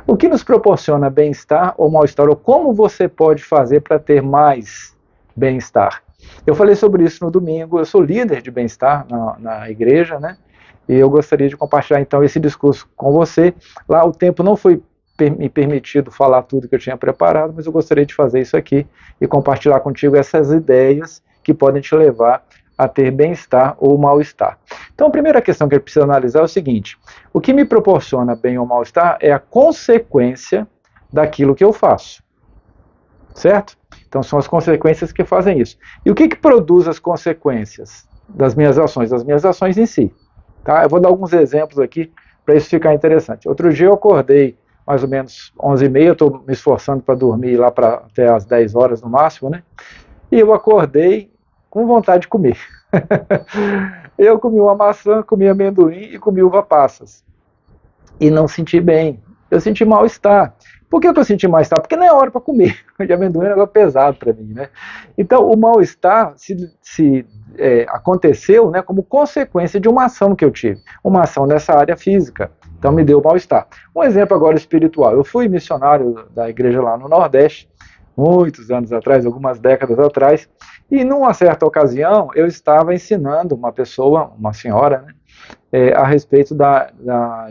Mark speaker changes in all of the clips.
Speaker 1: O que nos proporciona bem-estar ou mal-estar, ou como você pode fazer para ter mais bem-estar? Eu falei sobre isso no domingo, eu sou líder de bem-estar na igreja, né? E eu gostaria de compartilhar então esse discurso com você. Lá o tempo não foi me permitido falar tudo que eu tinha preparado, mas eu gostaria de fazer isso aqui e compartilhar contigo essas ideias que podem te levar a ter bem-estar ou mal-estar. Então, a primeira questão que eu preciso analisar é o seguinte: o que me proporciona bem ou mal-estar é a consequência daquilo que eu faço, certo? Então, são as consequências que fazem isso. E o que produz as consequências das minhas ações? Das minhas ações em si. Tá? Eu vou dar alguns exemplos aqui para isso ficar interessante. Outro dia eu acordei mais ou menos 11h30, eu estou me esforçando para dormir lá para até as 10 horas no máximo, né? E eu acordei com vontade de comer. Eu comi uma maçã, comi amendoim e comi uva passas. E não senti bem. Eu senti mal-estar. Por que eu senti mal-estar? Porque não é hora para comer. De amendoim é um negócio pesado para mim, né? Então, o mal-estar aconteceu, né, como consequência de uma ação que eu tive. Uma ação nessa área física. Então, me deu mal-estar. Um exemplo agora espiritual. Eu fui missionário da igreja lá no Nordeste, muitos anos atrás, algumas décadas atrás, e numa certa ocasião eu estava ensinando uma pessoa, uma senhora, né, a respeito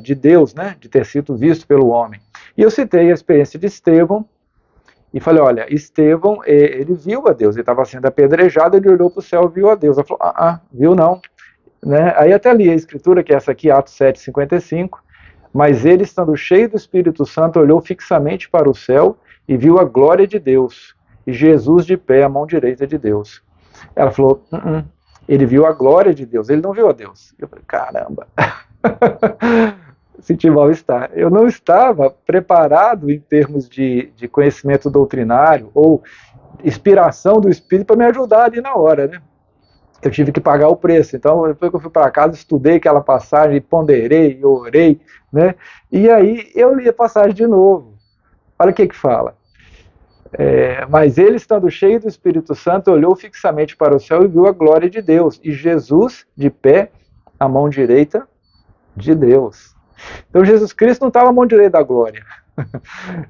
Speaker 1: de Deus, né, de ter sido visto pelo homem. E eu citei a experiência de Estevão, e falei, olha, Estevão, ele viu a Deus, ele estava sendo apedrejado, ele olhou para o céu e viu a Deus. Ela falou, viu não. Né? Aí até li a escritura, que é essa aqui, Atos 7:55, mas ele, estando cheio do Espírito Santo, olhou fixamente para o céu e viu a glória de Deus, e Jesus de pé à mão direita de Deus. Ela falou, ele viu a glória de Deus, ele não viu a Deus. Eu falei, caramba, senti mal-estar. Eu não estava preparado em termos de conhecimento doutrinário ou inspiração do Espírito para me ajudar ali na hora, né? Eu tive que pagar o preço. Então, depois que eu fui para casa, estudei aquela passagem, ponderei, orei, né? E aí eu li a passagem de novo. Olha o que fala. Mas ele, estando cheio do Espírito Santo, olhou fixamente para o céu e viu a glória de Deus, e Jesus de pé à mão direita de Deus. Então Jesus Cristo não estava à mão direita da glória.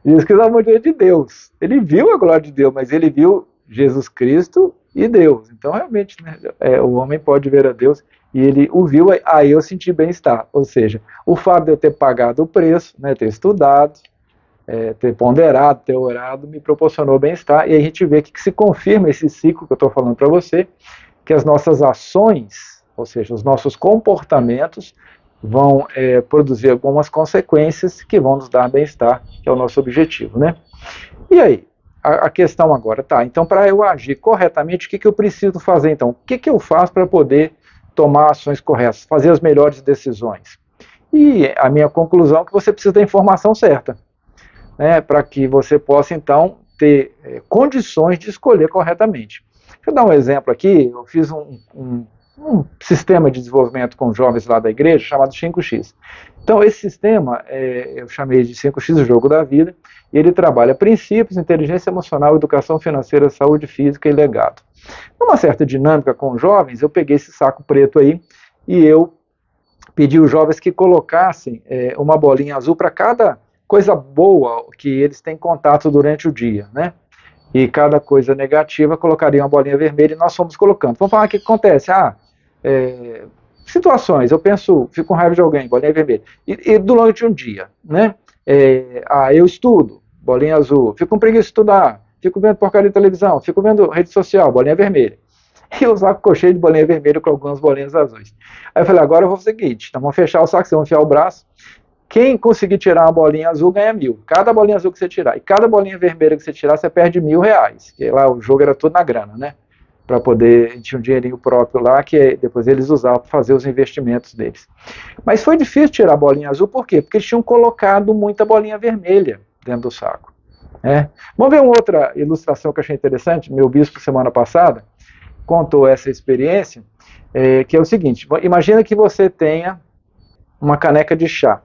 Speaker 1: Jesus Cristo estava à mão direita de Deus. Ele viu a glória de Deus, mas ele viu Jesus Cristo e Deus. Então realmente, né, o homem pode ver a Deus e ele o viu, aí eu senti bem-estar. Ou seja, o fato de eu ter pagado o preço, né, ter estudado, ter ponderado, ter orado, me proporcionou bem-estar. E aí a gente vê que se confirma esse ciclo que eu estou falando para você, que as nossas ações, ou seja, os nossos comportamentos, vão produzir algumas consequências que vão nos dar bem-estar, que é o nosso objetivo, né? E aí, a questão agora, tá, então para eu agir corretamente, o que eu preciso fazer então? O que eu faço para poder tomar ações corretas, fazer as melhores decisões? E a minha conclusão é que você precisa da informação certa, né, para que você possa então ter condições de escolher corretamente. Deixa eu dar um exemplo aqui, eu fiz um sistema de desenvolvimento com jovens lá da igreja, chamado 5X. Então, esse sistema, eu chamei de 5X, o jogo da vida, e ele trabalha princípios, inteligência emocional, educação financeira, saúde física e legado. Numa certa dinâmica com os jovens, eu peguei esse saco preto aí, e eu pedi aos jovens que colocassem uma bolinha azul para cada coisa boa que eles têm contato durante o dia, né? E cada coisa negativa colocaria uma bolinha vermelha e nós fomos colocando. Vamos falar o que acontece. Situações, eu penso, fico com raiva de alguém, bolinha vermelha. E durante um dia, né? Eu estudo, bolinha azul. Fico com preguiça de estudar, fico vendo porcaria de televisão, fico vendo rede social, bolinha vermelha. E o saco ficou cheio de bolinha vermelha com algumas bolinhas azuis. Aí eu falei, agora eu vou fazer o seguinte, então vamos fechar o saco, vamos enfiar o braço. Quem conseguir tirar uma bolinha azul ganha 1.000. Cada bolinha azul que você tirar. E cada bolinha vermelha que você tirar, você perde R$1.000. Porque lá o jogo era tudo na grana, né? Para poder, tinha um dinheirinho próprio lá, que depois eles usavam para fazer os investimentos deles. Mas foi difícil tirar a bolinha azul, por quê? Porque eles tinham colocado muita bolinha vermelha dentro do saco. Vamos ver uma outra ilustração que eu achei interessante. Meu bispo, semana passada, contou essa experiência, que é o seguinte, imagina que você tenha uma caneca de chá,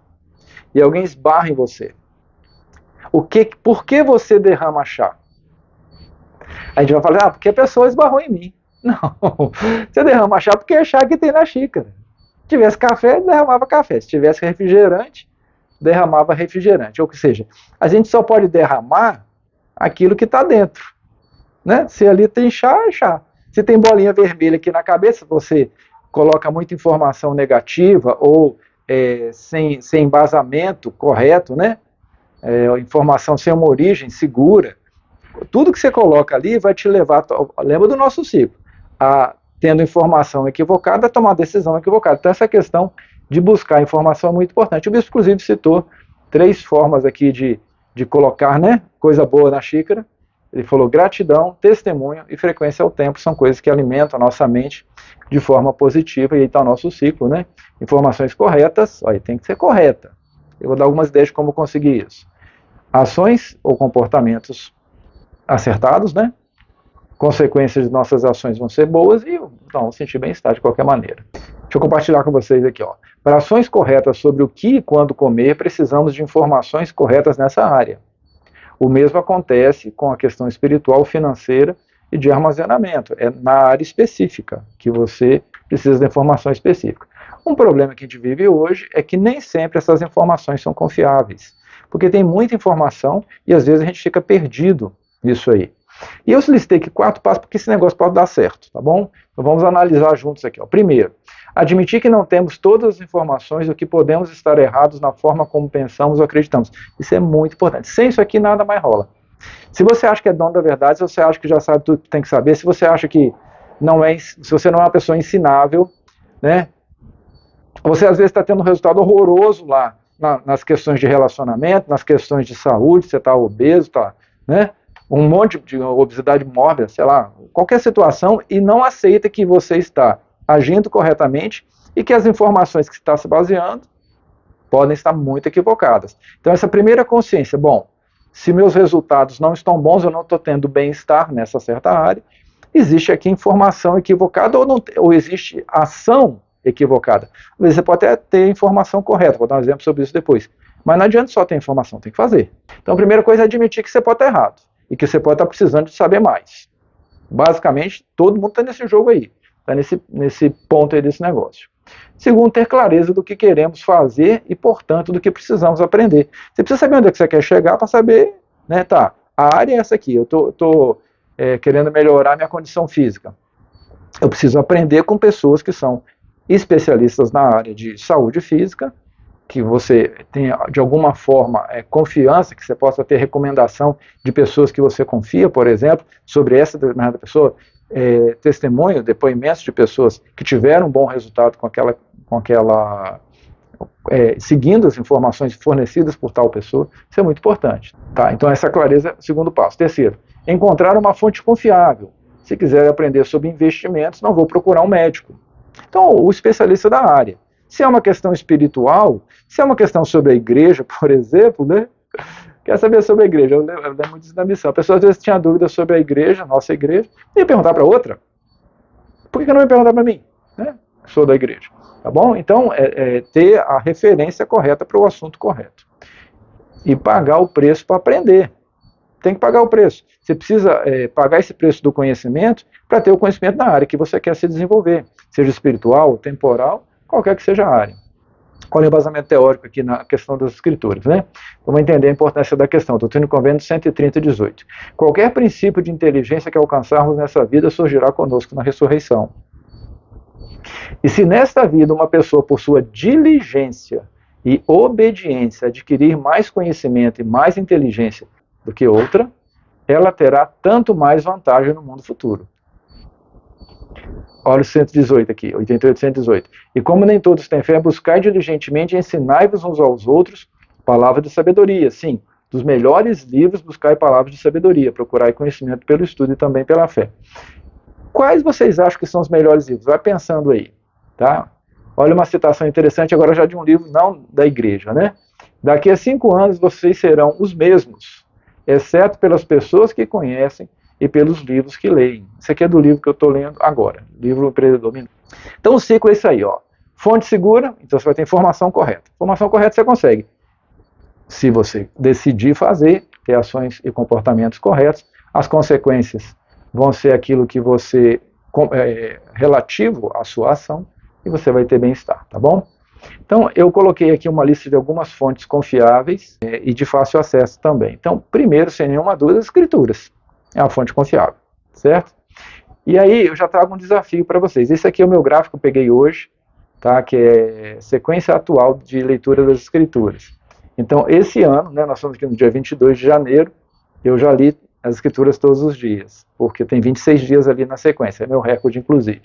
Speaker 1: e alguém esbarra em você. Por que você derrama chá? A gente vai falar, porque a pessoa esbarrou em mim. Não, você derrama chá porque é chá que tem na xícara. Se tivesse café, derramava café. Se tivesse refrigerante, derramava refrigerante. Ou seja, a gente só pode derramar aquilo que está dentro, né? Se ali tem chá, é chá. Se tem bolinha vermelha aqui na cabeça, você coloca muita informação negativa ou sem embasamento correto, né? Informação sem uma origem segura. Tudo que você coloca ali vai te levar, lembra do nosso ciclo, tendo informação equivocada, a tomar decisão equivocada. Então essa questão de buscar informação é muito importante. O bispo, inclusive, citou 3 formas aqui de colocar, né, coisa boa na xícara. Ele falou gratidão, testemunho e frequência ao tempo, são coisas que alimentam a nossa mente de forma positiva, e aí está o nosso ciclo, né? Informações corretas, aí tem que ser correta. Eu vou dar algumas ideias de como conseguir isso. Ações ou comportamentos acertados, né? Consequências de nossas ações vão ser boas e vão sentir bem-estar de qualquer maneira. Deixa eu compartilhar com vocês aqui, ó. Para ações corretas sobre o que e quando comer, precisamos de informações corretas nessa área. O mesmo acontece com a questão espiritual, financeira e de armazenamento. É na área específica que você precisa de informação específica. Um problema que a gente vive hoje é que nem sempre essas informações são confiáveis, porque tem muita informação e às vezes a gente fica perdido nisso aí. E eu listei aqui 4 passos porque esse negócio pode dar certo, tá bom? Então vamos analisar juntos aqui, ó. Primeiro, admitir que não temos todas as informações ou que podemos estar errados na forma como pensamos ou acreditamos. Isso é muito importante. Sem isso aqui nada mais rola. Se você acha que é dono da verdade, se você acha que já sabe tudo que tem que saber, se você acha que se você não é uma pessoa ensinável, né? Você às vezes está tendo um resultado horroroso lá nas questões de relacionamento, nas questões de saúde, você está obeso, tá, né? Um monte de obesidade mórbida, sei lá, qualquer situação, e não aceita que você está agindo corretamente e que as informações que você está se baseando podem estar muito equivocadas. Então essa primeira consciência, bom, se meus resultados não estão bons, eu não estou tendo bem-estar nessa certa área, existe aqui informação equivocada ou existe ação equivocada. Às vezes você pode até ter informação correta, vou dar um exemplo sobre isso depois, mas não adianta só ter informação, tem que fazer. Então a primeira coisa é admitir que você pode estar errado e que você pode estar precisando de saber mais. Basicamente, todo mundo está nesse jogo aí, está nesse ponto aí desse negócio. Segundo, ter clareza do que queremos fazer e, portanto, do que precisamos aprender. Você precisa saber onde é que você quer chegar para saber, né, tá, a área é essa aqui, eu estou querendo melhorar minha condição física. Eu preciso aprender com pessoas que são especialistas na área de saúde física, que você tenha, de alguma forma, confiança, que você possa ter recomendação de pessoas que você confia, por exemplo, sobre essa determinada pessoa, testemunho, depoimentos de pessoas que tiveram um bom resultado seguindo as informações fornecidas por tal pessoa. Isso é muito importante. Tá? Então essa clareza é o segundo passo. Terceiro, encontrar uma fonte confiável. Se quiser aprender sobre investimentos, não vou procurar um médico. Então, o especialista da área. Se é uma questão espiritual, se é uma questão sobre a igreja, por exemplo, né? Quer saber sobre a igreja? Eu lembro muito disso da missão. A pessoa às vezes tinha dúvida sobre a igreja, nossa igreja, e ia perguntar para outra. Por que não ia perguntar para mim? Né? Sou da igreja. Tá bom? Então, ter a referência correta para o assunto correto. E pagar o preço para aprender. Tem que pagar o preço. Você precisa pagar esse preço do conhecimento para ter o conhecimento na área que você quer se desenvolver. Seja espiritual, temporal, qualquer que seja a área. Olha o embasamento teórico aqui na questão das escrituras, né? Vamos entender a importância da questão. Doutrina e Convênio 130:18. Qualquer princípio de inteligência que alcançarmos nessa vida surgirá conosco na ressurreição. E se nesta vida uma pessoa, por sua diligência e obediência, adquirir mais conhecimento e mais inteligência do que outra, ela terá tanto mais vantagem no mundo futuro. Olha o 118 aqui, 88, 118. E como nem todos têm fé, buscai diligentemente e ensinai-vos uns aos outros palavras de sabedoria. Sim, dos melhores livros buscai palavras de sabedoria, procurai conhecimento pelo estudo e também pela fé. Quais vocês acham que são os melhores livros? Vai pensando aí, tá? Olha uma citação interessante agora já de um livro não da igreja, né? Daqui a 5 anos vocês serão os mesmos, exceto pelas pessoas que conhecem e pelos livros que leem. Isso aqui é do livro que eu estou lendo agora, livro Empreendedor Minuto. Então o ciclo é isso aí, ó. Fonte segura, então você vai ter informação correta. Informação correta você consegue. Se você decidir fazer, ter ações e comportamentos corretos, as consequências vão ser aquilo que você relativo à sua ação e você vai ter bem-estar, tá bom? Então, eu coloquei aqui uma lista de algumas fontes confiáveis e de fácil acesso também. Então, primeiro, sem nenhuma dúvida, as escrituras. É uma fonte confiável, certo? E aí, eu já trago um desafio para vocês. Esse aqui é o meu gráfico que eu peguei hoje, tá? Que é sequência atual de leitura das escrituras. Então, esse ano, né, nós estamos aqui no dia 22 de janeiro, eu já li as escrituras todos os dias, porque tem 26 dias ali na sequência, é meu recorde, inclusive.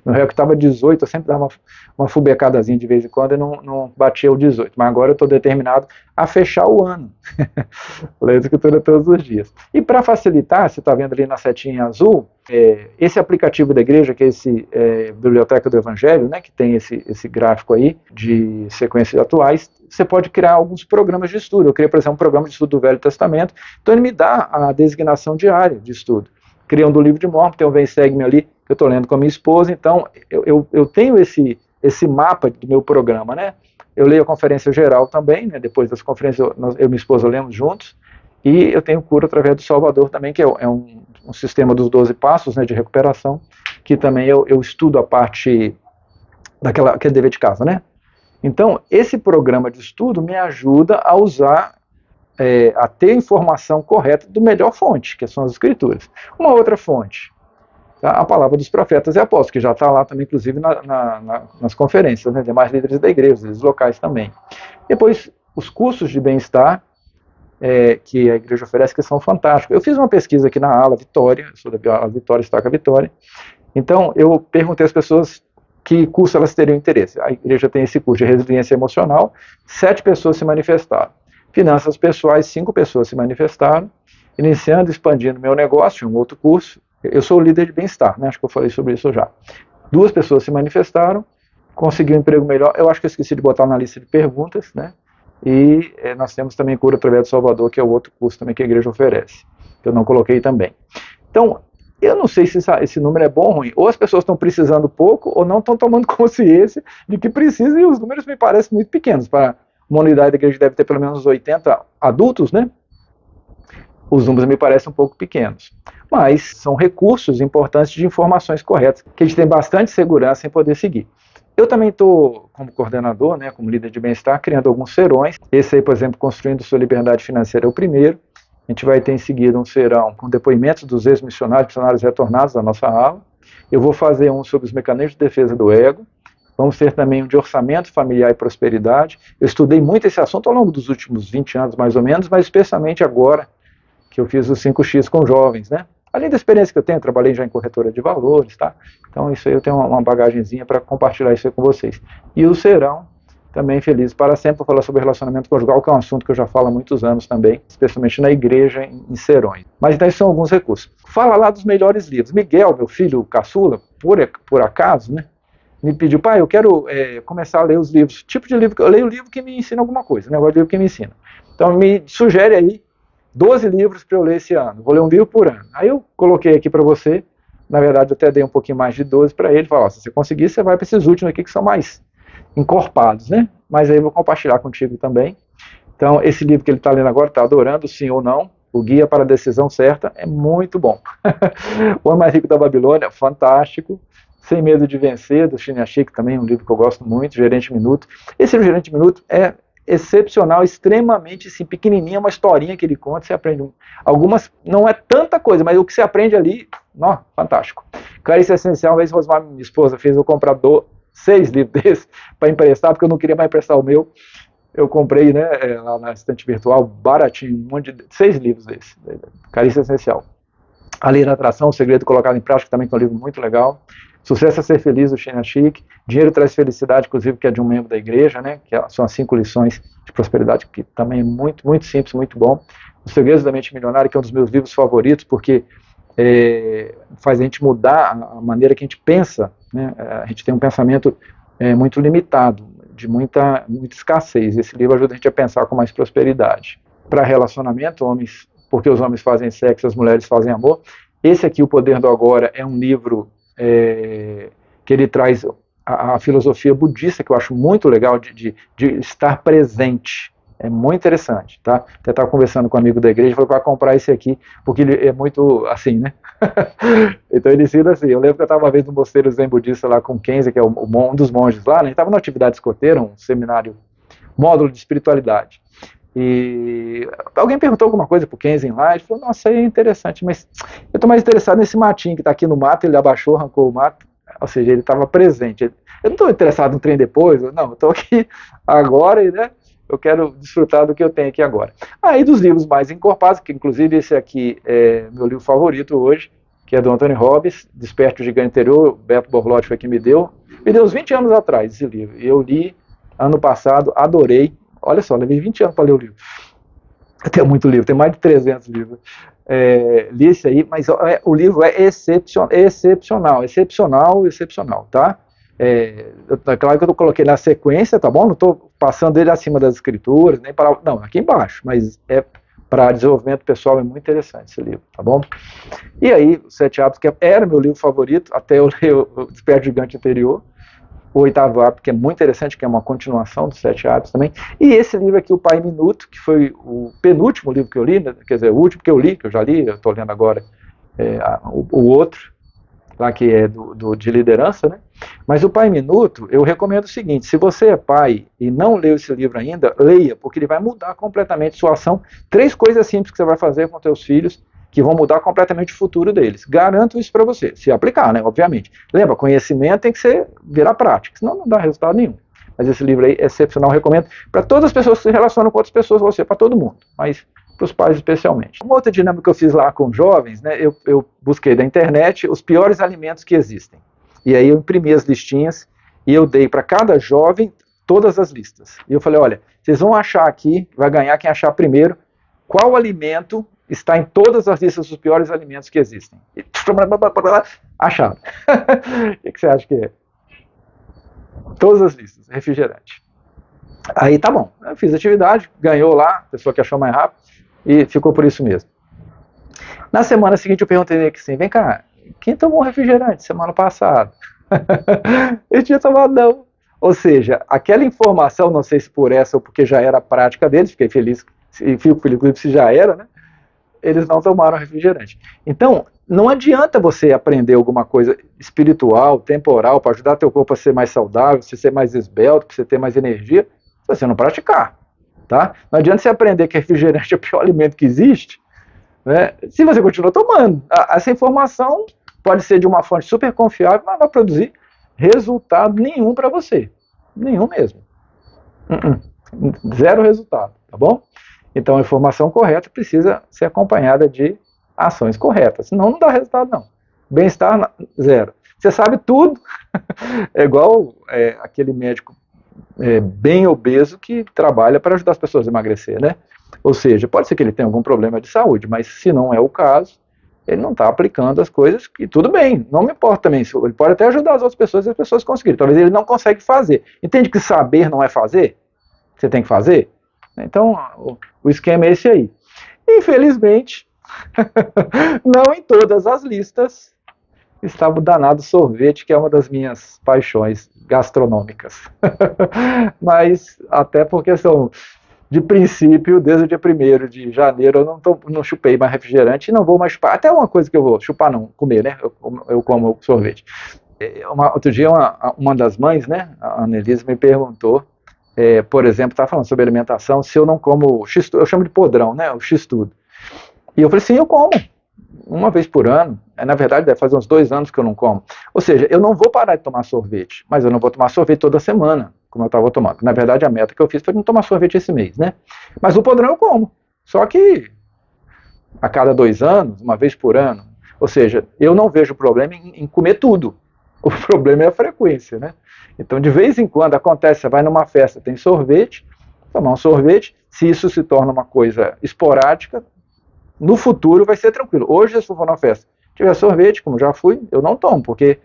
Speaker 1: Meu recorde estava 18, eu sempre dava uma fubecadazinha de vez em quando e não batia o 18, mas agora eu estou determinado a fechar o ano, ler a escritura todos os dias. E para facilitar, você está vendo ali na setinha azul, esse aplicativo da igreja, que é esse Biblioteca do Evangelho, né, que tem esse gráfico aí de sequências atuais, você pode criar alguns programas de estudo. Eu criei, por exemplo, um programa de estudo do Velho Testamento, então ele me dá a designação diária de estudo. Criei um do Livro de Mormon, tem um Vem Segue-me ali, que eu estou lendo com a minha esposa, então eu tenho esse mapa do meu programa, né? Eu leio a conferência geral também, né? Depois das conferências eu e minha esposa lemos juntos, e eu tenho cura através do Salvador também, que é um sistema dos 12 passos, né, de recuperação, que também eu estudo a parte daquele dever de casa, né? Então, esse programa de estudo me ajuda a usar, a ter a informação correta do melhor fonte, que são as escrituras. Uma outra fonte, tá? A palavra dos profetas e apóstolos, que já está lá também, inclusive, nas conferências, né? Demais líderes da igreja, líderes locais também. Depois, os cursos de bem-estar, que a igreja oferece, que são fantásticos. Eu fiz uma pesquisa aqui na ala Vitória, eu sou da ala Vitória, Estaca Vitória, então eu perguntei às pessoas que curso elas teriam interesse. A igreja tem esse curso de resiliência emocional, 7 pessoas se manifestaram. Finanças pessoais, 5 pessoas se manifestaram. Iniciando, expandindo meu negócio, um outro curso. Eu sou o líder de bem-estar, né? Acho que eu falei sobre isso já. 2 pessoas se manifestaram, consegui um emprego melhor. Eu acho que eu esqueci de botar na lista de perguntas, né? E nós temos também Cura através do Salvador, que é o outro curso também que a igreja oferece, que eu não coloquei também. Então, eu não sei se esse número é bom ou ruim. Ou as pessoas estão precisando pouco, ou não estão tomando consciência de que precisam, e os números me parecem muito pequenos. Para uma unidade da igreja deve ter pelo menos 80 adultos, né? Os números me parecem um pouco pequenos. Mas são recursos importantes de informações corretas, que a gente tem bastante segurança em poder seguir. Eu também estou, como coordenador, né, como líder de bem-estar, criando alguns serões. Esse aí, por exemplo, Construindo Sua Liberdade Financeira é o primeiro. A gente vai ter em seguida um serão com depoimentos dos ex-missionários, missionários retornados da nossa ala. Eu vou fazer um sobre os mecanismos de defesa do ego. Vamos ter também um de orçamento familiar e prosperidade. Eu estudei muito esse assunto ao longo dos últimos 20 anos, mais ou menos, mas especialmente agora que eu fiz os 5X com jovens, né? Além da experiência que eu tenho, trabalhei já em corretora de valores, tá? Então isso aí eu tenho uma bagagenzinha para compartilhar isso aí com vocês. E o serão também Felizes para Sempre, para falar sobre relacionamento conjugal, que é um assunto que eu já falo há muitos anos também, especialmente na igreja, em serões. Mas então, esses são alguns recursos. Fala lá dos melhores livros. Miguel, meu filho caçula, por acaso, né, me pediu, pai, eu quero começar a ler os livros. Tipo de livro que eu leio, livro que me ensina alguma coisa, negócio de livro que me ensina. Então, me sugere aí 12 livros para eu ler esse ano. Vou ler um livro por ano. Aí eu coloquei aqui para você, na verdade eu até dei um pouquinho mais de 12 para ele, falei, se você conseguir, você vai para esses últimos aqui que são mais encorpados, né? Mas aí eu vou compartilhar contigo também. Então, esse livro que ele está lendo agora, está adorando, sim ou não, o Guia para a Decisão Certa, é muito bom. O Homem Mais Rico da Babilônia, fantástico. Sem Medo de Vencer, do Shinyashik, também um livro que eu gosto muito, Gerente Minuto. Esse livro, Gerente Minuto, é excepcional, extremamente assim, pequenininho, uma historinha que ele conta, você aprende algumas, não é tanta coisa, mas o que você aprende ali, ó, fantástico. Clarice Essencial, uma vez Rosmar, minha esposa, fez eu comprar 6 livros desses para emprestar, porque eu não queria mais emprestar o meu. Eu comprei, né, lá na estante virtual, baratinho, 6 livros desses, Clarice Essencial. A Lei da Atração, O Segredo Colocado em Prática, também que é um livro muito legal. Sucesso a Ser Feliz, do Shinyashik. Dinheiro Traz Felicidade, inclusive, que é de um membro da igreja, né, que são as 5 lições de prosperidade, que também é muito, muito simples, muito bom. Os Segredos da Mente Milionária, que é um dos meus livros favoritos, porque faz a gente mudar a maneira que a gente pensa, né? A gente tem um pensamento muito limitado, de muita escassez. Esse livro ajuda a gente a pensar com mais prosperidade. Para relacionamento, homens, porque os homens fazem sexo, as mulheres fazem amor. Esse aqui, O Poder do Agora, é um livro que ele traz a filosofia budista, que eu acho muito legal, de estar presente. É muito interessante, tá? Até estava conversando com um amigo da igreja, falou para comprar esse aqui, porque ele é muito assim, né? Então ele ensina assim. Eu lembro que eu estava uma vez no mosteiro zen budista lá com o Kenzie, que é um dos monges lá, né? A gente estava numa atividade escoteira, um seminário, módulo de espiritualidade. E alguém perguntou alguma coisa pro Kenzen lá, ele falou, nossa, é interessante, mas eu estou mais interessado nesse matinho que está aqui no mato, ele abaixou, arrancou o mato, ou seja, ele estava presente. Eu não estou interessado no trem depois, não, eu estou aqui agora e, né, eu quero desfrutar do que eu tenho aqui agora. Aí dos livros mais encorpados, que inclusive esse aqui é meu livro favorito hoje, que é do Anthony Robbins, Desperte o Gigante Interior, o Beto Borlotti foi que me deu uns 20 anos atrás esse livro, e eu li ano passado, adorei. Olha só, levei 20 anos para ler o livro. Eu tenho muito livro, tenho mais de 300 livros. Li esse aí, mas o livro é excepcional, tá? Claro que eu coloquei na sequência, tá bom? Não estou passando ele acima das escrituras, nem para. Não, aqui embaixo, mas para desenvolvimento pessoal é muito interessante esse livro, tá bom? E aí, Os Sete Hábitos, que era meu livro favorito, até eu ler o Desperte o Gigante Interior. O Oitavo Hábito, que é muito interessante, que é uma continuação dos Sete Hábitos também, e esse livro aqui, O Pai Minuto, que foi o penúltimo livro que eu li, né? Quer dizer, o último que eu li, que eu já li, eu estou lendo agora o outro, lá que é de liderança, né? Mas o Pai Minuto, eu recomendo o seguinte, se você é pai e não leu esse livro ainda, leia, porque ele vai mudar completamente sua ação. 3 coisas simples que você vai fazer com seus filhos, que vão mudar completamente o futuro deles. Garanto isso para você, se aplicar, né, obviamente. Lembra, conhecimento tem que virar prática, senão não dá resultado nenhum. Mas esse livro aí é excepcional, recomendo para todas as pessoas que se relacionam com outras pessoas, você, para todo mundo, mas para os pais especialmente. Uma outra dinâmica que eu fiz lá com jovens, né, eu busquei da internet os piores alimentos que existem. E aí eu imprimi as listinhas e eu dei para cada jovem todas as listas. E eu falei, olha, vocês vão achar aqui, vai ganhar quem achar primeiro, qual alimento está em todas as listas dos piores alimentos que existem. Acharam. O que você acha que é? Todas as listas, refrigerante. Aí tá bom, eu fiz a atividade, ganhou lá, a pessoa que achou mais rápido, e ficou por isso mesmo. Na semana seguinte eu perguntei assim, vem cá, quem tomou refrigerante semana passada? Eu tinha tomado não. Ou seja, aquela informação, não sei se por essa ou porque já era a prática deles, fiquei feliz, e fico feliz se já era, né? Eles não tomaram refrigerante. Então, não adianta você aprender alguma coisa espiritual, temporal, para ajudar teu corpo a ser mais saudável, você ser mais esbelto, para você ter mais energia, se você não praticar, tá? Não adianta você aprender que refrigerante é o pior alimento que existe, né? Se você continua tomando. Essa informação pode ser de uma fonte super confiável, mas não vai produzir resultado nenhum para você. Nenhum mesmo. Zero resultado, tá bom? Então, a informação correta precisa ser acompanhada de ações corretas, senão não dá resultado, não. Bem-estar, zero. Você sabe tudo, é igual aquele médico bem obeso que trabalha para ajudar as pessoas a emagrecer, né? Ou seja, pode ser que ele tenha algum problema de saúde, mas se não é o caso, ele não está aplicando as coisas, e tudo bem, não me importa também, ele pode até ajudar as outras pessoas e as pessoas conseguirem, talvez ele não consegue fazer. Entende que saber não é fazer? Você tem que fazer? Então, o esquema é esse aí. Infelizmente, não em todas as listas estava o danado sorvete, que é uma das minhas paixões gastronômicas. Mas, até por questão de princípio, desde o dia 1º de janeiro, eu não chupei mais refrigerante e não vou mais chupar. Até uma coisa que eu vou chupar, não, comer, né? Eu como sorvete. Outro dia, uma das mães, né, a Annelise, me perguntou, por exemplo, estava falando sobre alimentação, se eu não como x-tudo, eu chamo de podrão, né, o x-tudo. E eu falei, sim, eu como, uma vez por ano. Na verdade, deve fazer uns 2 anos que eu não como. Ou seja, eu não vou parar de tomar sorvete, mas eu não vou tomar sorvete toda semana, como eu estava tomando. Na verdade, a meta que eu fiz foi não tomar sorvete esse mês, né? Mas o podrão eu como, só que a cada 2 anos, uma vez por ano. Ou seja, eu não vejo problema em comer tudo. O problema é a frequência, né? Então, de vez em quando acontece, você vai numa festa, tem sorvete, tomar um sorvete, se isso se torna uma coisa esporádica, no futuro vai ser tranquilo. Hoje, se eu for numa festa, tiver sorvete, como já fui, eu não tomo, porque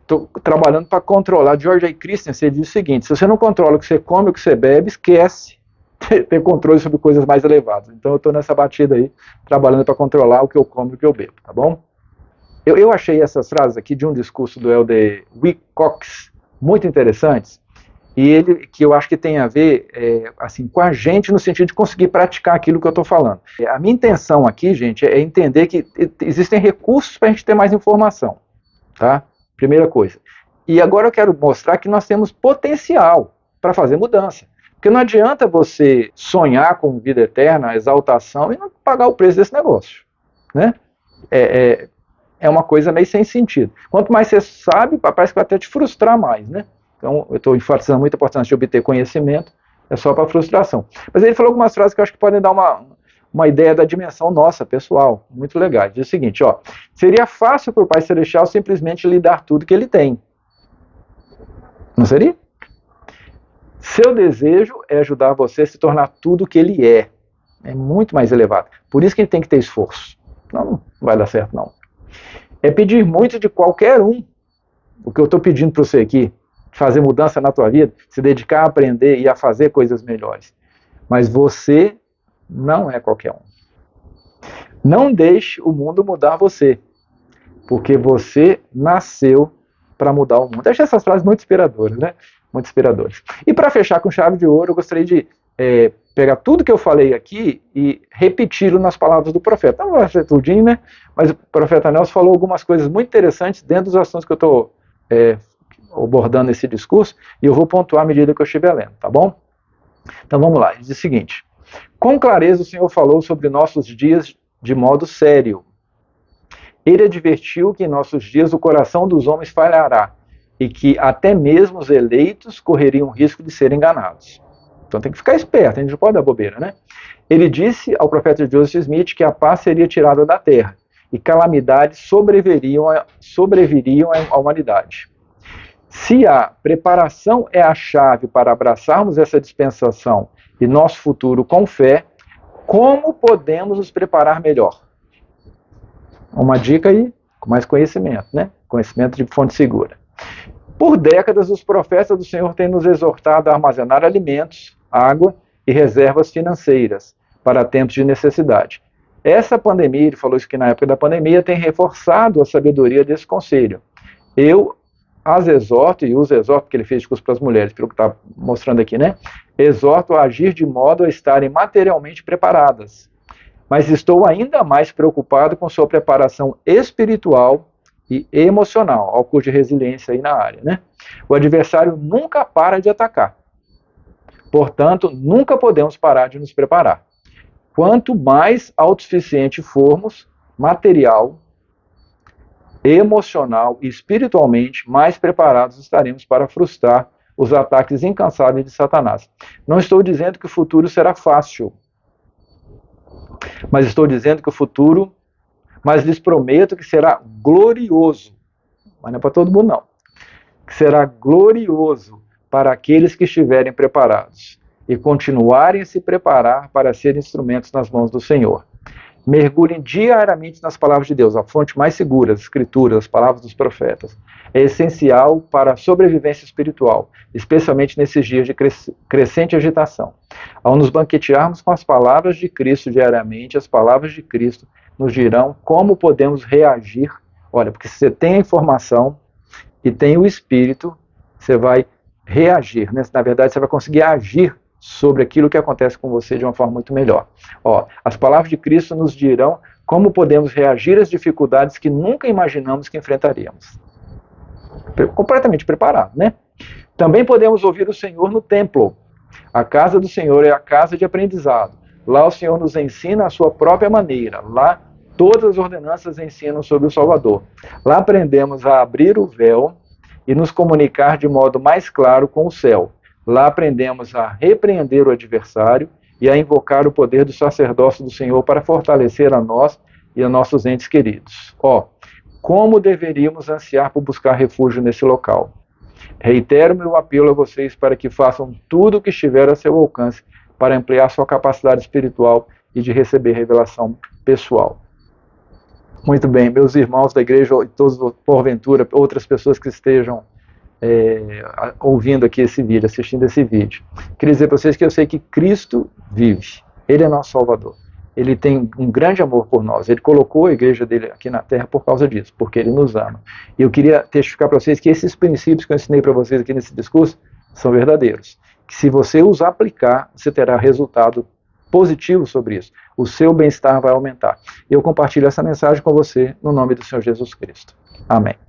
Speaker 1: estou trabalhando para controlar. George A. Christensen diz o seguinte, se você não controla o que você come, o que você bebe, esquece ter controle sobre coisas mais elevadas. Então, eu estou nessa batida aí, trabalhando para controlar o que eu como e o que eu bebo, tá bom? Eu achei essas frases aqui de um discurso do Elder Wilcox muito interessantes, e ele, que eu acho que tem a ver assim, com a gente no sentido de conseguir praticar aquilo que eu estou falando. A minha intenção aqui, gente, é entender que existem recursos para a gente ter mais informação, tá? Primeira coisa. E agora eu quero mostrar que nós temos potencial para fazer mudança. Porque não adianta você sonhar com vida eterna, exaltação, e não pagar o preço desse negócio, né? É uma coisa meio sem sentido. Quanto mais você sabe, parece que vai até te frustrar mais, né? Então, eu estou enfatizando muito a importância de obter conhecimento, é só para frustração. Mas ele falou algumas frases que eu acho que podem dar uma ideia da dimensão nossa, pessoal, muito legal. Diz o seguinte, ó: seria fácil para o Pai Celestial simplesmente lhe dar tudo que ele tem. Não seria? Seu desejo é ajudar você a se tornar tudo o que ele é. É muito mais elevado. Por isso que ele tem que ter esforço. Não vai dar certo, não. É pedir muito de qualquer um. O que eu estou pedindo para você aqui, fazer mudança na tua vida, se dedicar a aprender e a fazer coisas melhores. Mas você não é qualquer um. Não deixe o mundo mudar você, porque você nasceu para mudar o mundo. Eu achei essas frases muito inspiradoras, né? Muito inspiradoras. E para fechar com chave de ouro, eu gostaria de pegar tudo que eu falei aqui e repeti-lo nas palavras do profeta. Não vai ser tudinho, né? Mas o profeta Nelson falou algumas coisas muito interessantes dentro dos assuntos que eu estou abordando nesse discurso, e eu vou pontuar à medida que eu estiver lendo, tá bom? Então vamos lá, ele diz o seguinte: com clareza o Senhor falou sobre nossos dias de modo sério. Ele advertiu que em nossos dias o coração dos homens falhará, e que até mesmo os eleitos correriam risco de serem enganados. Então tem que ficar esperto, a gente não pode dar bobeira, né? Ele disse ao profeta Joseph Smith que a paz seria tirada da terra, e calamidades sobreviriam à humanidade. Se a preparação é a chave para abraçarmos essa dispensação e nosso futuro com fé, como podemos nos preparar melhor? Uma dica aí, com mais conhecimento, né? Conhecimento de fonte segura. Por décadas, os profetas do Senhor têm nos exortado a armazenar alimentos, água e reservas financeiras para tempos de necessidade. Essa pandemia, ele falou isso que na época da pandemia, tem reforçado a sabedoria desse conselho. Eu as exorto, e os exorto, porque ele fez discurso para as mulheres, pelo que está mostrando aqui, né? Exorto a agir de modo a estarem materialmente preparadas. Mas estou ainda mais preocupado com sua preparação espiritual e emocional, ao curso de resiliência aí na área, né? O adversário nunca para de atacar. Portanto, nunca podemos parar de nos preparar. Quanto mais autossuficiente formos, material, emocional e espiritualmente, mais preparados estaremos para frustrar os ataques incansáveis de Satanás. Não estou dizendo que o futuro será fácil, mas estou dizendo que o futuro, mas lhes prometo que será glorioso. Mas não é para todo mundo, não. Que será glorioso para aqueles que estiverem preparados e continuarem a se preparar para ser instrumentos nas mãos do Senhor. Mergulhem diariamente nas palavras de Deus, a fonte mais segura, as escrituras, as palavras dos profetas. É essencial para a sobrevivência espiritual, especialmente nesses dias de crescente agitação. Ao nos banquetearmos com as palavras de Cristo diariamente, as palavras de Cristo nos dirão como podemos reagir. Olha, porque se você tem a informação e tem o Espírito, você vai reagir, né? Na verdade, você vai conseguir agir sobre aquilo que acontece com você de uma forma muito melhor. Ó, as palavras de Cristo nos dirão como podemos reagir às dificuldades que nunca imaginamos que enfrentaríamos. Completamente preparado, né? Também podemos ouvir o Senhor no templo. A casa do Senhor é a casa de aprendizado. Lá o Senhor nos ensina a sua própria maneira. Lá todas as ordenanças ensinam sobre o Salvador. Lá aprendemos a abrir o véu e nos comunicar de modo mais claro com o céu. Lá aprendemos a repreender o adversário e a invocar o poder do sacerdócio do Senhor para fortalecer a nós e a nossos entes queridos. Ó, como deveríamos ansiar por buscar refúgio nesse local? Reitero meu apelo a vocês para que façam tudo o que estiver a seu alcance para ampliar sua capacidade espiritual e de receber revelação pessoal. Muito bem, meus irmãos da igreja e todos, porventura, outras pessoas que estejam ouvindo aqui esse vídeo, assistindo esse vídeo. Queria dizer para vocês que eu sei que Cristo vive. Ele é nosso Salvador. Ele tem um grande amor por nós. Ele colocou a igreja dele aqui na terra por causa disso, porque ele nos ama. E eu queria testificar para vocês que esses princípios que eu ensinei para vocês aqui nesse discurso são verdadeiros. Que se você os aplicar, você terá resultado positivo sobre isso. O seu bem-estar vai aumentar. Eu compartilho essa mensagem com você no nome do Senhor Jesus Cristo. Amém.